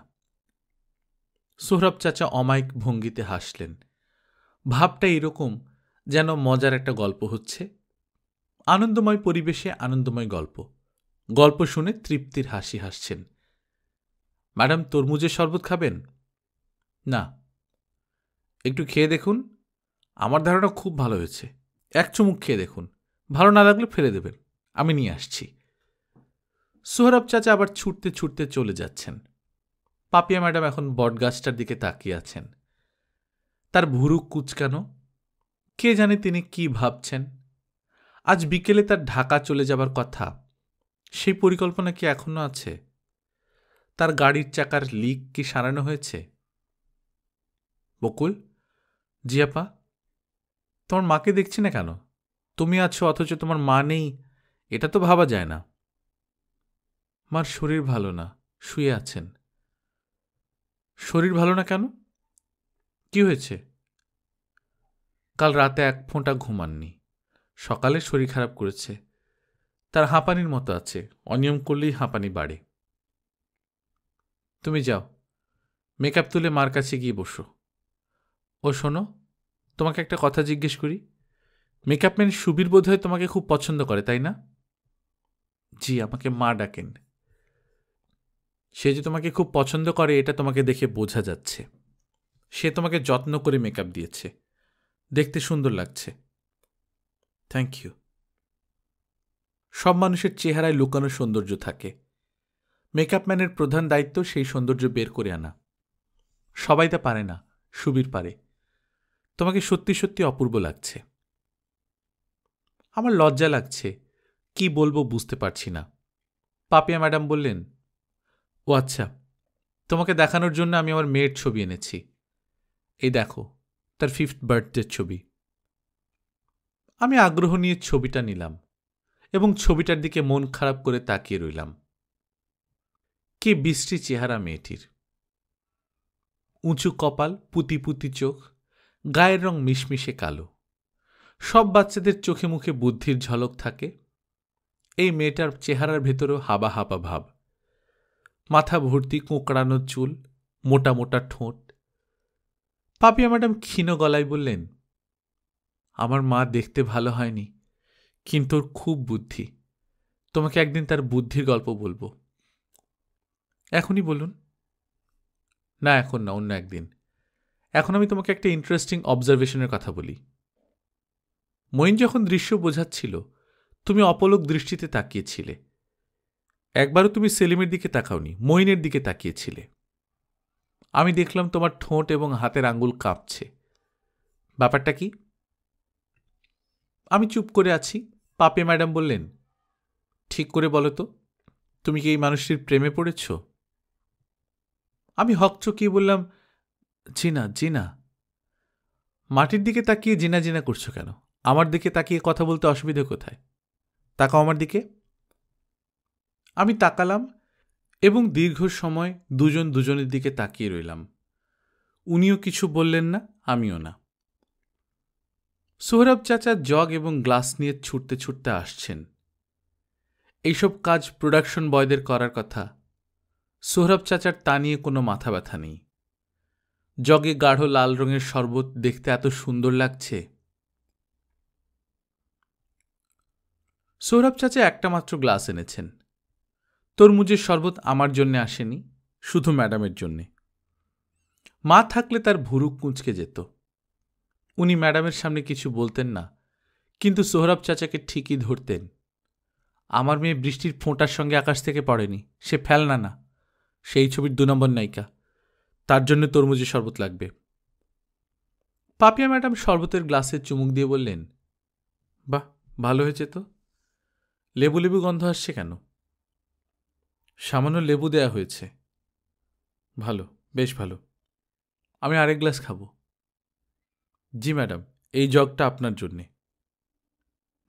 সোহরাব চাচা অমায়িক ভঙ্গিতে হাসলেন। ভাবটা এরকম যেন মজার একটা গল্প হচ্ছে। আনন্দময় পরিবেশে আনন্দময় গল্প। গল্প শুনে তৃপ্তির হাসি হাসছেন। ম্যাডাম, তরমুজের শরবত খাবেন? না। একটু খেয়ে দেখুন, আমার ধারণা খুব ভালো হয়েছে। 1 চুমুক খেয়ে দেখুন, ভালো না লাগলে ফেলে দেবেন, আমি নিয়ে আসছি। সোহরাব চাচা আবার ছুটতে ছুটতে চলে যাচ্ছেন। পাপিয়া ম্যাডাম এখন বটগাছটার দিকে তাকিয়ে আছেন। তার ভুরু কুঁচকানো। কে জানে তিনি কি ভাবছেন। আজ বিকেলে তার ঢাকা চলে যাবার কথা। সেই পরিকল্পনা কি এখনো আছে? তার গাড়ির চাকার লিক কি সারানো হয়েছে? বকুল: জি আপা। তোমার মাকে দেখছি না কেন? তুমি আছো অথচ তোমার মা নেই, এটা তো ভাবা যায় না। মার শরীর ভালো না, শুয়ে আছেন। শরীর ভালো না কেন? কি হয়েছে? কাল রাতে এক ফোঁটা ঘুমাননি, সকালে শরীর খারাপ করেছে। তার হাঁপানির মতো আছে, অনিয়ম করলেই হাঁপানি বাড়ে। তুমি যাও, মেকআপ তুলে মার কাছে গিয়ে বসো। ও শোনো, তোমাকে একটা কথা জিজ্ঞেস করি। মেকআপ ম্যান সুবীর বোধহয় তোমাকে খুব পছন্দ করে, তাই না? জি, আমাকে মা ডাকেন। সে যে তোমাকে খুব পছন্দ করে এটা তোমাকে দেখে বোঝা যাচ্ছে। সে তোমাকে যত্ন করে মেকআপ দিয়েছে, দেখতে সুন্দর লাগছে। Thank you. সব মানুষের চেহারায় লুকানো সৌন্দর্য থাকে। মেকআপ ম্যানের প্রধান দায়িত্ব সেই সৌন্দর্য বের করে আনা। সবাই তা পারে না, সুবীর পারে। তোমাকে সত্যি সত্যি অপূর্ব লাগছে। আমার লজ্জা লাগছে, কি বলবো বুঝতে পারছি না। পাপিয়া ম্যাডাম বললেন, ও আচ্ছা, তোমাকে দেখানোর জন্য আমি আমার মেয়ের ছবি এনেছি। এই দেখো, তার 5th বার্থডের ছবি। আমি আগ্রহ নিয়ে ছবিটা নিলাম এবং ছবিটার দিকে মন খারাপ করে তাকিয়ে রইলাম। কি বিশ্রী চেহারা মেয়েটির! উঁচু কপাল, পুতি পুতি চোখ, গায়ের রং মিশমিশে কালো। সব বাচ্চাদের চোখে মুখে বুদ্ধির ঝলক থাকে, এই মেয়েটার চেহারার ভেতরেও হাবা হাবা ভাব। মাথা ভর্তি কোঁকড়ানো চুল, মোটা মোটা ঠোঁট। পাপিয়া ম্যাডাম ক্ষীণ গলায় বললেন, আমার মা দেখতে ভালো হয়নি, কিন্তু ওর খুব বুদ্ধি। তোমাকে একদিন তার বুদ্ধির গল্প বলবো। এখনই বলুন। না, এখন না, অন্য একদিন। এখন আমি তোমাকে একটা ইন্টারেস্টিং অবজারভেশনের কথা বলি। মঈন যখন দৃশ্য বোঝাচ্ছিল, তুমি অপলক দৃষ্টিতে তাকিয়েছিলে। একবারও তুমি সেলিমের দিকে তাকাওনি, মঈনের দিকে তাকিয়েছিলে। আমি দেখলাম তোমার ঠোঁট এবং হাতের আঙ্গুল কাঁপছে। ব্যাপারটা কি? আমি চুপ করে আছি। পাপে ম্যাডাম বললেন, ঠিক করে বলো তো, তুমি কি এই মানুষটির প্রেমে পড়েছ? আমি হকচকিয়ে বললাম, জি না, জি না। মাটির দিকে তাকিয়ে জিনা জিনা করছো কেন? আমার দিকে তাকিয়ে কথা বলতে অসুবিধে কোথায়? তাকাও আমার দিকে। আমি তাকালাম এবং দীর্ঘ সময় দুজন দুজনের দিকে তাকিয়ে রইলাম। উনিও কিছু বললেন না, আমিও না। সোহরাব চাচা জগ এবং গ্লাস নিয়ে ছুটতে ছুটতে আসছেন। এইসব কাজ প্রোডাকশন বয়দের করার কথা। সোহরাব চাচার তা নিয়ে কোনো মাথা ব্যথা নেই। জগে গাঢ় লাল রঙের শরবত দেখতে এত সুন্দর লাগছে। সোহরাব চাচা একটা মাত্র গ্লাস এনেছেন। তরমুজের শরবত আমার জন্যে আসেনি, শুধু ম্যাডামের জন্যে। মা থাকলে তার ভুরু কুঁচকে যেত। উনি ম্যাডামের সামনে কিছু বলতেন না, কিন্তু সোহরাব চাচাকে ঠিকই ধরতেন। আমার মেয়ে বৃষ্টির ফোঁটার সঙ্গে আকাশ থেকে পড়েনি, সে ফেলনা না, সেই ছবির 2 নম্বর নায়িকা। তার জন্য তরমুজের শরবত লাগবে। পাপিয়া ম্যাডাম শরবতের গ্লাসে চুমুক দিয়ে বললেন, বাহ, ভালো হয়েছে তো। লেবু লেবু গন্ধ আসছে কেন? সামান্য লেবু দেয়া হয়েছে। ভালো, বেশ ভালো। আমি আরেক গ্লাস খাবো। জি ম্যাডাম, এই জগটা আপনার জন্যে।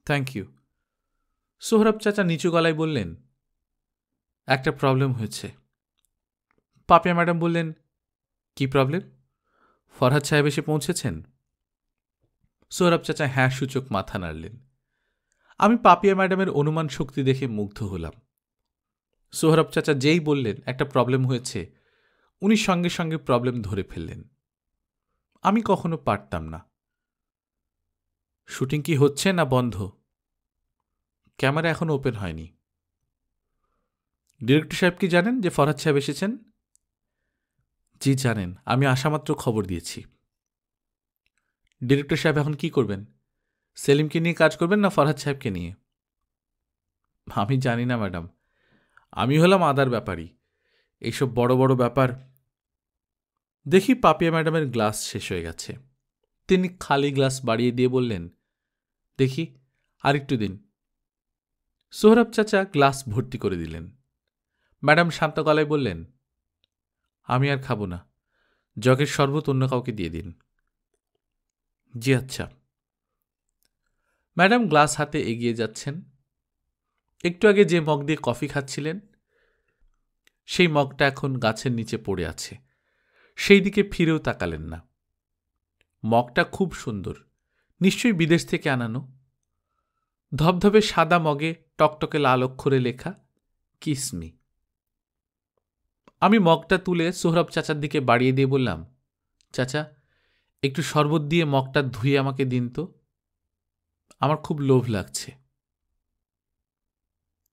Thank you. সোহরাব চাচা নিচু গলায় বললেন, একটা প্রবলেম হয়েছে। পাপিয়া ম্যাডাম বললেন, কি প্রবলেম? ফরহাদ সাহেব এসে পৌঁছেছেন? সোহরাব চাচা হ্যাঁ সূচক মাথা নাড়লেন। আমি পাপিয়া ম্যাডামের অনুমান শক্তি দেখে মুগ্ধ হলাম। সোহরাব চাচা যেই বললেন একটা প্রবলেম হয়েছে, উনি সঙ্গে সঙ্গে প্রবলেম ধরে ফেললেন। আমি কখনো পারতাম না। শুটিং কি হচ্ছে না বন্ধ? ক্যামেরা এখনো ওপেন হয়নি। ডিরেক্টর সাহেব কি জানেন যে ফরহাদ সাহেব এসেছেন? জি জানেন, আমি আসামাত্র খবর দিয়েছি। ডিরেক্টর সাহেব এখন কি করবেন? সেলিমকে নিয়ে কাজ করবেন না ফরহাদ সাহেবকে নিয়ে? আমি জানি না ম্যাডাম, আমি হলাম আদার ব্যাপারী। এইসব বড় বড় ব্যাপার। দেখি পাপিয়া ম্যাডামের গ্লাস শেষ হয়ে গেছে। তিনি খালি গ্লাস বাড়িয়ে দিয়ে বললেন, দেখি আরেকটু দিন। সোহরাব চাচা গ্লাস ভর্তি করে দিলেন। ম্যাডাম শান্ত গলায় বললেন, আমি আর খাবো না, জগের শরবত অন্য কাউকে দিয়ে দিন। জি আচ্ছা। ম্যাডাম গ্লাস হাতে এগিয়ে যাচ্ছেন। একটু আগে যে মগ দিয়ে কফি খাচ্ছিলেন সেই মগটা এখন গাছের নিচে পড়ে আছে, সেই দিকে ফিরেও তাকালেন না। মগটা খুব সুন্দর, নিশ্চয়ই বিদেশ থেকে আনানো। ধবধবে সাদা মগে টকটকে লাল অক্ষরে লেখা কিসমি। আমি মগটা তুলে সোহরাব চাচার দিকে বাড়িয়ে দিয়ে বললাম, চাচা একটু শরবত দিয়ে মগটা ধুয়ে আমাকে দিন তো, আমার খুব লোভ লাগছে।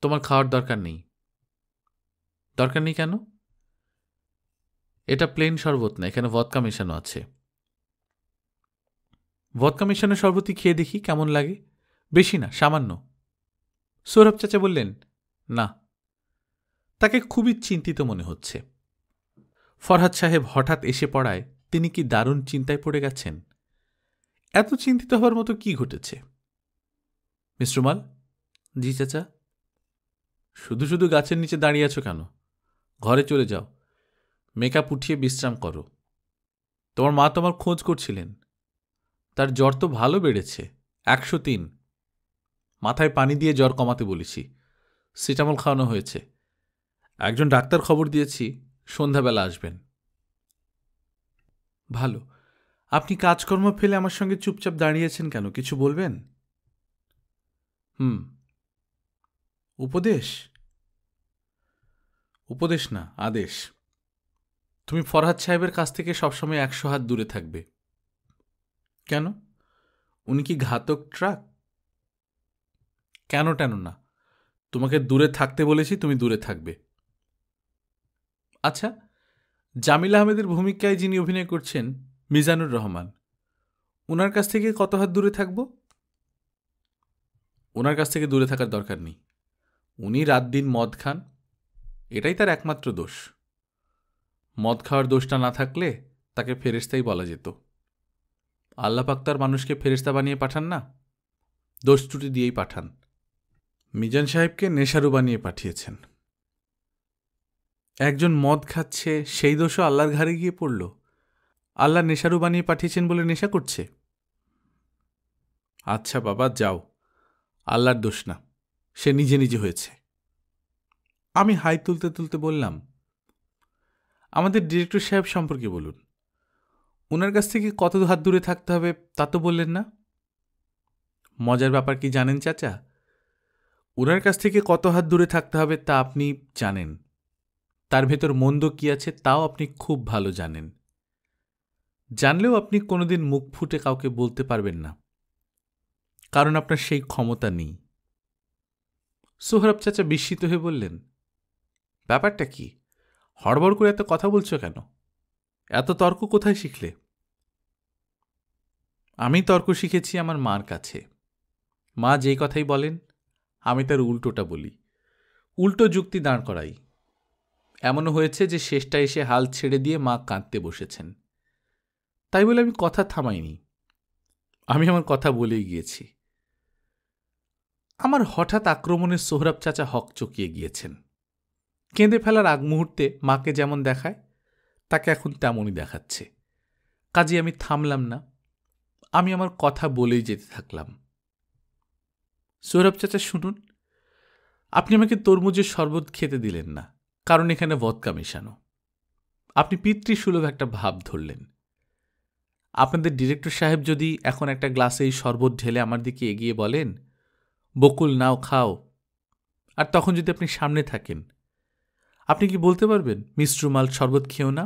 তোমার খাওয়ার দরকার নেই। দরকার নেই কেন? এটা প্লেন শরবত না, এখানে ভদকা মেশানো আছে। ভদকা মেশানো শরবতই খেয়ে দেখি কেমন লাগে। বেশি না, সামান্য। সৌরভ চাচা বললেন, না। তাকে খুবই চিন্তিত মনে হচ্ছে। ফরহাদ সাহেব হঠাৎ এসে পড়ায় তিনি কি দারুণ চিন্তায় পড়ে গেছেন। এত চিন্তিত হওয়ার মতো কি ঘটেছে? মিস রুমাল। জি চাচা। শুধু শুধু গাছের নিচে দাঁড়িয়ে আছো কেন? ঘরে চলে যাও, মেকআপ উঠিয়ে বিশ্রাম করো। তোমার মা তোমার খোঁজ করছিলেন। তার জ্বর তো ভালো বেড়েছে, 103। মাথায় পানি দিয়ে জ্বর কমাতে বলেছি, সিটামল খাওয়ানো হয়েছে। একজন ডাক্তার খবর দিয়েছি, সন্ধ্যাবেলা আসবেন। ভালো। আপনি কাজকর্ম ফেলে আমার সঙ্গে চুপচাপ দাঁড়িয়েছেন কেন? কিছু বলবেন? উপদেশ? উপদেশ না, আদেশ। তুমি ফরহাদ সাহেবের কাছ থেকে সবসময় 100 হাত দূরে থাকবে। কেন? উনি কি ঘাতক ট্রাক? কেন টেন না, তোমাকে দূরে থাকতে বলেছি, তুমি দূরে থাকবে। আচ্ছা, জামিল আহমেদের ভূমিকায় যিনি অভিনয় করছেন মিজানুর রহমান, ওনার কাছ থেকে কত হাত দূরে থাকব? ওনার কাছ থেকে দূরে থাকার দরকার নেই। উনি রাত দিন মদ খান, এটাই তার একমাত্র দোষ। মদ খাওয়ার দোষটা না থাকলে তাকে ফেরেশতাই বলা যেত। আল্লাহ পাক তার মানুষকে ফেরেশতা বানিয়ে পাঠান না, দোষ ত্রুটি দিয়েই পাঠান। মিজান সাহেবকে নেশারু বানিয়ে পাঠিয়েছেন। একজন মদ খাচ্ছে, সেই দোষও আল্লাহর ঘাড়ে গিয়ে পড়ল। আল্লাহ নেশারু বানিয়ে পাঠিয়েছেন বলে নেশা করছে। আচ্ছা বাবা, যাও, আল্লাহর দোষ না, সে নিজে নিজে হয়েছে। আমি হাই তুলতে তুলতে বললাম, আমাদের ডিরেক্টর সাহেব সম্পর্কে বলুন। ওনার কাছ থেকে কত হাত দূরে থাকতে হবে তা তো বললেন না। মজার ব্যাপার কি জানেন চাচা? ওনার কাছ থেকে কত হাত দূরে থাকতে হবে তা আপনি জানেন, তার ভেতর মন্দ কি আছে তাও আপনি খুব ভালো জানেন। জানলেও আপনি কোনোদিন মুখ ফুটে কাউকে বলতে পারবেন না, কারণ আপনার সেই ক্ষমতা নেই। সোহরাব চাচা বিস্মিত হয়ে বললেন, ব্যাপারটা কি? হড়বড় করে এত কথা বলছো কেন? এত তর্ক কোথায় শিখলে? আমি তর্ক শিখেছি আমার মার কাছে। মা যেই কথাই বলেন আমি তার উল্টোটা বলি, উল্টো যুক্তি দাঁড় করাই। এমনও হয়েছে যে শেষটা এসে হাল ছেড়ে দিয়ে মা কাঁদতে বসেছেন। তাই বলে আমি কথা থামাইনি, আমি আমার কথা বলেই গিয়েছি। আমার হঠাৎ আক্রমণে সোহরাব চাচা হক চকিয়ে গিয়েছেন। কেঁদে ফেলার আগ মুহূর্তে মাকে যেমন দেখায় তাকে এখন তেমনই দেখাচ্ছে। কাজে আমি থামলাম না, আমি আমার কথা বলেই যেতে থাকলাম। সোহরাব চাচা শুনুন, আপনি আমাকে তরমুজের শরবত খেতে দিলেন না, কারণ এখানে ভদকা মেশানো। আপনি পিতৃসুলভ একটা ভাব ধরলেন। আপনাদের ডিরেক্টর সাহেব যদি এখন একটা গ্লাসে এই শরবত ঢেলে আমার দিকে এগিয়ে বলেন, বকুল নাও খাও, আর তখন যদি আপনি সামনে থাকেন, আপনি কি বলতে পারবেন মিস রুমাল শরবত খেও না,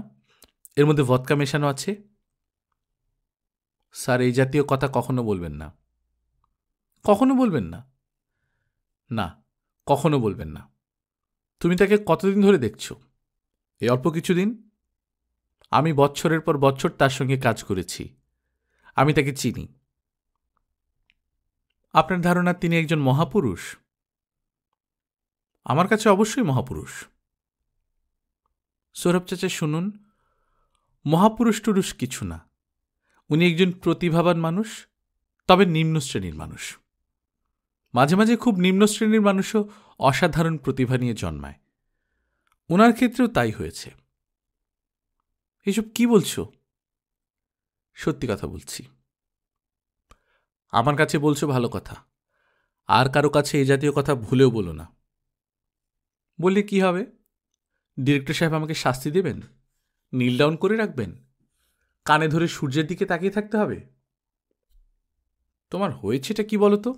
এর মধ্যে ভদকা মেশানো আছে? স্যার, এই জাতীয় কথা কখনো বলবেন না। কখনো বলবেন না? না, কখনো বলবেন না। তুমি তাকে কতদিন ধরে দেখছ? এই অল্প কিছুদিন। আমি বৎসরের পর বৎসর তার সঙ্গে কাজ করেছি, আমি তাকে চিনি। আপনার ধারণা তিনি একজন মহাপুরুষ? আমার কাছে অবশ্যই মহাপুরুষ। সৌরভ চাচা শুনুন, মহাপুরুষ টুরুষ কিছু না। উনি একজন প্রতিভাবান মানুষ, তবে নিম্ন শ্রেণীর মানুষ। মাঝে মাঝে খুব নিম্ন শ্রেণীর মানুষও অসাধারণ প্রতিভা নিয়ে জন্মায়। ওনার ক্ষেত্রেও তাই হয়েছে। এসব কি বলছো? সত্যি কথা বলছি। আমার কাছে বলছো ভালো কথা, আর কারো কাছে এই জাতীয় কথা ভুলেও বলো না। বললে কি হবে? ডিরেক্টর সাহেব আমাকে শাস্তি দেবেন? নীল ডাউন করে রাখবেন? কানে ধরে সূর্যের দিকে তাকিয়ে থাকতে হবে? তোমার হয়েছেটা কি বলো তো?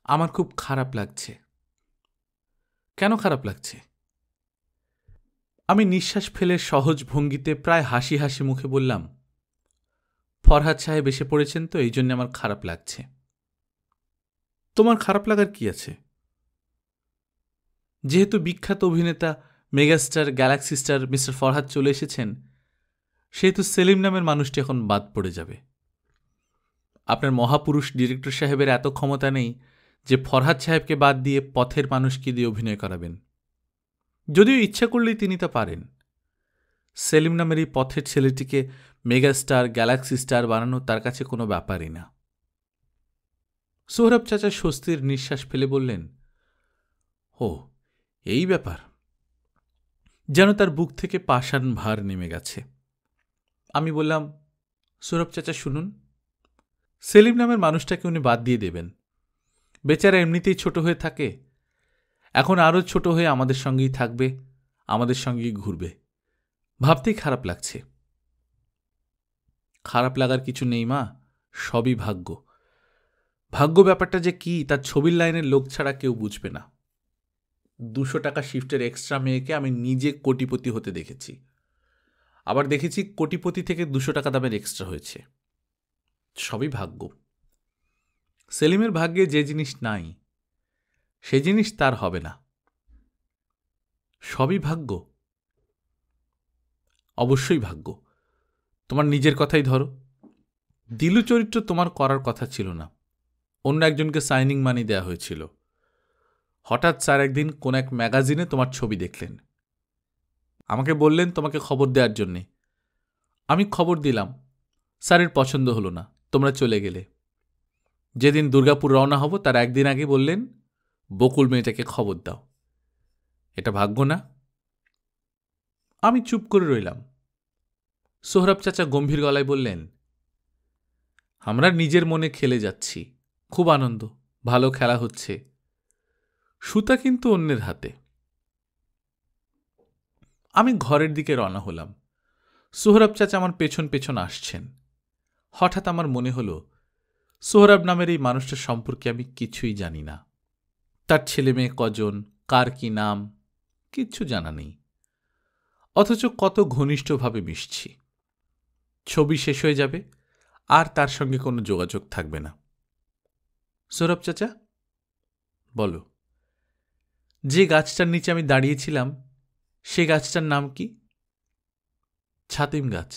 আমার খুব খারাপ লাগছে। কেন খারাপ লাগছে? আমি নিঃশ্বাস ফেলে সহজ ভঙ্গিতে প্রায় হাসি হাসি মুখে বললাম, ফরহাদ সাহেব এসে পড়েছেন তো, এই জন্য আমার খারাপ লাগছে। তোমার খারাপ লাগার কি আছে? যেহেতু বিখ্যাত অভিনেতা megastar Galaxy star mister Farhad চলে এসেছেন, সেহেতু সেলিম নামের মানুষটি এখন বাদ পড়ে যাবে। আপনার মহাপুরুষ ডিরেক্টর সাহেবের এত ক্ষমতা নেই যে ফরহাদ সাহেবকে বাদ দিয়ে পথের মানুষকে দিয়ে অভিনয় করাবেন। যদিও ইচ্ছা করলেই তিনি তা পারেন। সেলিম নামের এই পথের ছেলেটিকে মেগাস্টার গ্যালাক্সি স্টার বানানো তার কাছে কোনো ব্যাপারই না। সোহরাব চাচা স্বস্তির নিঃশ্বাস ফেলে বললেন, ও এই ব্যাপার। যেন তার বুক থেকে পাষাণ ভার নেমে গেছে। আমি বললাম, সোহরাব চাচা শুনুন, সেলিম নামের মানুষটাকে উনি বাদ দিয়ে দেবেন। বেচারা এমনিতেই ছোট হয়ে থাকে, এখন আরও ছোট হয়ে আমাদের সঙ্গেই থাকবে, আমাদের সঙ্গেই ঘুরবে। ভাবতেই খারাপ লাগছে। খারাপ লাগার কিছু নেই মা, সবই ভাগ্য। ভাগ্য ব্যাপারটা যে কি তার ছবির লাইনের লোক ছাড়া কেউ বুঝবে না। 200 টাকা শিফটের এক্সট্রা মেয়েকে আমি নিজে কোটিপতি হতে দেখেছি, আবার দেখেছি কোটিপতি থেকে 200 টাকা দামের এক্সট্রা হয়েছে। সবই ভাগ্য। সেলিমের ভাগ্যে যে জিনিস নাই, সে জিনিস তার হবে না। সবই ভাগ্য? অবশ্যই ভাগ্য। তোমার নিজের কথাই ধরো, দিলু চরিত্র তোমার করার কথা ছিল না, অন্য একজনকে সাইনিং মানি দেয়া হয়েছিল। হঠাৎ স্যার একদিন কোন এক ম্যাগাজিনে তোমার ছবি দেখলেন, আমাকে বললেন তোমাকে খবর দেওয়ার জন্যে। আমি খবর দিলাম, স্যারের পছন্দ হলো না, তোমরা চলে গেলে। যেদিন দুর্গাপুর রওনা হব তার একদিন আগে বললেন, বকুল মেয়েটাকে খবর দাও। এটা ভাগ্য না? আমি চুপ করে রইলাম। সোহরাব চাচা গম্ভীর গলায় বললেন, আমরা নিজের মনে খেলে যাচ্ছি, খুব আনন্দ, ভালো খেলা হচ্ছে, সুতা কিন্তু অন্যের হাতে। আমি ঘরের দিকে রওনা হলাম। সোহরাব চাচা আমার পেছন পেছন আসছেন। হঠাৎ আমার মনে হল, সোহরাব নামের এই মানুষটার সম্পর্কে আমি কিছুই জানি না। তার ছেলে মেয়ে কজন, কার কি নাম, কিচ্ছু জানা নেই, অথচ কত ঘনিষ্ঠভাবে মিশছি। ছবি শেষ হয়ে যাবে, আর তার সঙ্গে কোনো যোগাযোগ থাকবে না। সোহরাব চাচা, বলো, যে গাছটার নিচে আমি দাঁড়িয়েছিলাম সে গাছটার নাম কি? ছাতিম গাছ।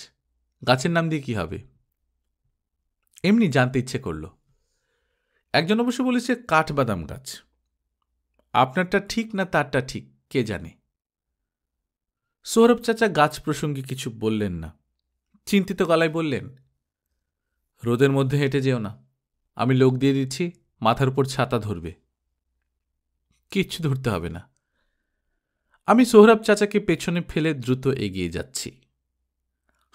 গাছের নাম দিয়ে কি হবে? এমনি জানতে ইচ্ছে করল। একজন অবশ্য বলেছে কাঠবাদাম গাছ। আপনারটা ঠিক না তারটা ঠিক, কে জানে। সৌরভ চাচা গাছ প্রসঙ্গে কিছু বললেন না, চিন্তিত গলায় বললেন, রোদের মধ্যে হেঁটে যেও না, আমি লোক দিয়ে দিচ্ছি, মাথার উপর ছাতা ধরবে। কিচ্ছু ধরতে হবে না। আমি সোহরাব চাচাকে পেছনে ফেলে দ্রুত এগিয়ে যাচ্ছি।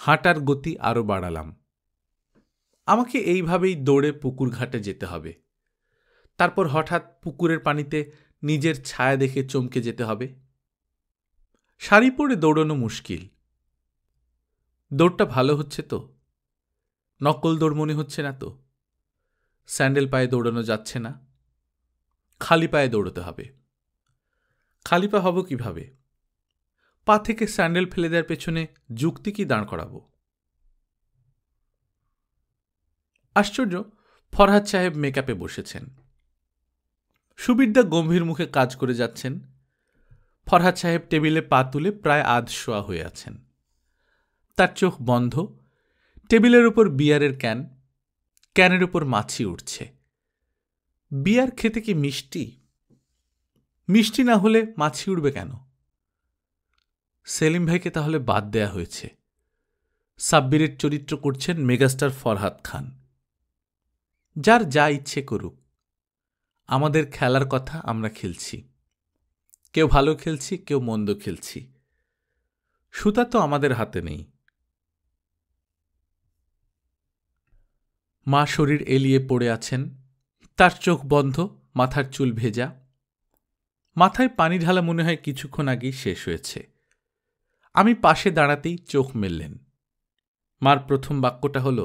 হাঁটার গতি আরও বাড়ালাম। আমাকে এইভাবেই দৌড়ে পুকুর ঘাটে যেতে হবে। তারপর হঠাৎ পুকুরের পানিতে নিজের ছায়া দেখে চমকে যেতে হবে। শাড়ি পরে দৌড়ানো মুশকিল। দৌড়টা ভালো হচ্ছে তো? নকল দৌড় মনে হচ্ছে না তো? স্যান্ডেল পায়ে দৌড়ানো যাচ্ছে না, খালি পায়ে দৌড়তে হবে। খালি পা হব কিভাবে? পা থেকে স্যান্ডেল ফেলে দেওয়ার পেছনে যুক্তি কি দাঁড় করাবো? আশ্চর্য, ফরহাদ সাহেব মেকআপে বসেছেন। সুবিরদা গম্ভীর মুখে কাজ করে যাচ্ছেন। ফরহাদ সাহেব টেবিলে পা তুলে প্রায় আধ শোয়া হয়ে আছেন। তার চোখ বন্ধ। টেবিলের উপর বিয়ারের ক্যান, ক্যানের উপর মাছি উঠছে। বিয়ার খেতে কি মিষ্টি? মিষ্টি না হলে মাছি উঠবে কেন? সেলিম ভাইকে তাহলে বাদ দেয়া হয়েছে। সাব্বিরের চরিত্র করছেন মেগাস্টার ফরহাদ খান। যার যা ইচ্ছে করুক, আমাদের খেলার কথা আমরা খেলছি। কেউ ভালো খেলছি, কেউ মন্দ খেলছি। সুতা তো আমাদের হাতে নেই। মা শরীর এলিয়ে পড়ে আছেন, তার চোখ বন্ধ, মাথার চুল ভেজা। মাথায় পানি ঢালা মনে হয় কিছুক্ষণ আগেই শেষ হয়েছে। আমি পাশে দাঁড়াতেই চোখ মেললেন। মার প্রথম বাক্যটা হল,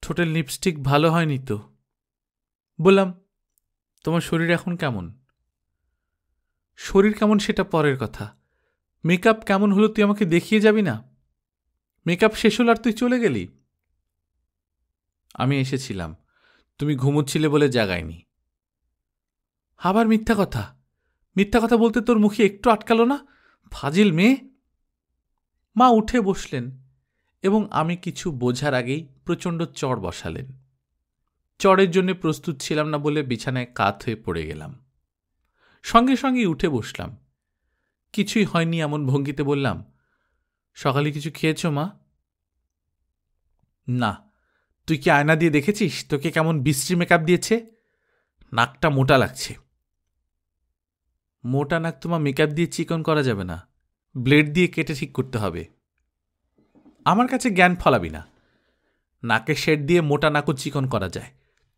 ঠোঁটের লিপস্টিক ভালো হয়নি তো। বললাম, তোমার শরীর এখন কেমন? শরীর কেমন সেটা পরের কথা, মেকআপ কেমন হলো তুই আমাকে দেখিয়ে যাবি না? মেকআপ শেষ হল আর তুই চলে গেলি? আমি এসেছিলাম, তুমি ঘুমোচ্ছিলে বলে জাগাইনি। আবার মিথ্যা কথা? মিথ্যা কথা বলতে তোর মুখে একটু আটকালো না, ফাজিল মেয়ে? মা উঠে বসলেন এবং আমি কিছু বোঝার আগেই প্রচণ্ড চড় বসালেন। চড়ের জন্য প্রস্তুত ছিলাম না বলে বিছানায় কাত হয়ে পড়ে গেলাম। সঙ্গে সঙ্গেই উঠে বসলাম। কিছুই হয়নি এমন ভঙ্গিতে বললাম, সকালে কিছু খেয়েছ মা? না। তুই কি আয়না দিয়ে দেখেছিস তোকে কেমন বিশ্রী মেকআপ দিয়েছে? নাকটা মোটা লাগছে। মোটা নাক তোমার মেকআপ দিয়ে চিকন করা যাবে না, ব্লেড দিয়ে কেটে ঠিক করতে হবে। আমার কাছে জ্ঞান ফলাবি না। নাকে শেড দিয়ে মোটা নাকও চিকন করা যায়।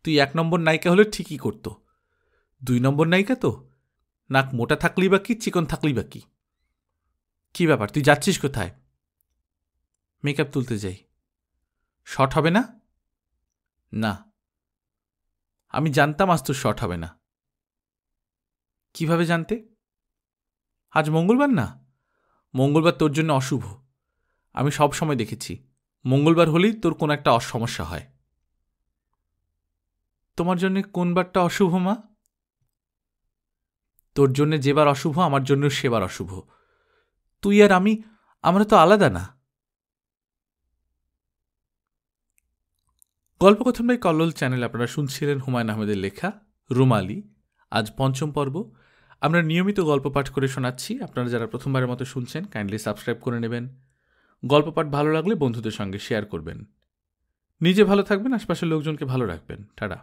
তুই 1 নম্বর নায়িকা হলে ঠিকই করত। 2 নম্বর নায়িকা তো, নাক মোটা থাকলেই বা কি, চিকন থাকলেই বা কি? কী ব্যাপার, তুই যাচ্ছিস কোথায়? মেকআপ তুলতে যাই। শর্ট হবে না? না। আমি জানতাম আজ তোর শর্ট হবে না। কিভাবে জানতে? আজ মঙ্গলবার না? মঙ্গলবার তোর জন্য অশুভ। আমি সব সময় দেখেছি মঙ্গলবার হলেই তোর কোনো একটা সমস্যা হয়। তোমার জন্য কোন বারটা অশুভ মা? তোর জন্য যেবার অশুভ আমার জন্য সেবার অশুভ। তুই আর আমি, আমরা তো আলাদা না। গল্পকথন বাই কল্লোল চ্যানেল আপনারা শুনছিলেন হুমায়ুন আহমেদের লেখা রুমালি। আজ 5ম পর্ব। আমরা নিয়মিত গল্প পাঠ করে শোনাচ্ছি। আপনারা যারা প্রথমবারের মতো শুনছেন কাইন্ডলি সাবস্ক্রাইব করে নেবেন। গল্প পাঠ ভালো লাগলে বন্ধুদের সঙ্গে শেয়ার করবেন। নিজে ভালো থাকবেন, আশপাশের লোকজনকে ভালো রাখবেন। টাটা।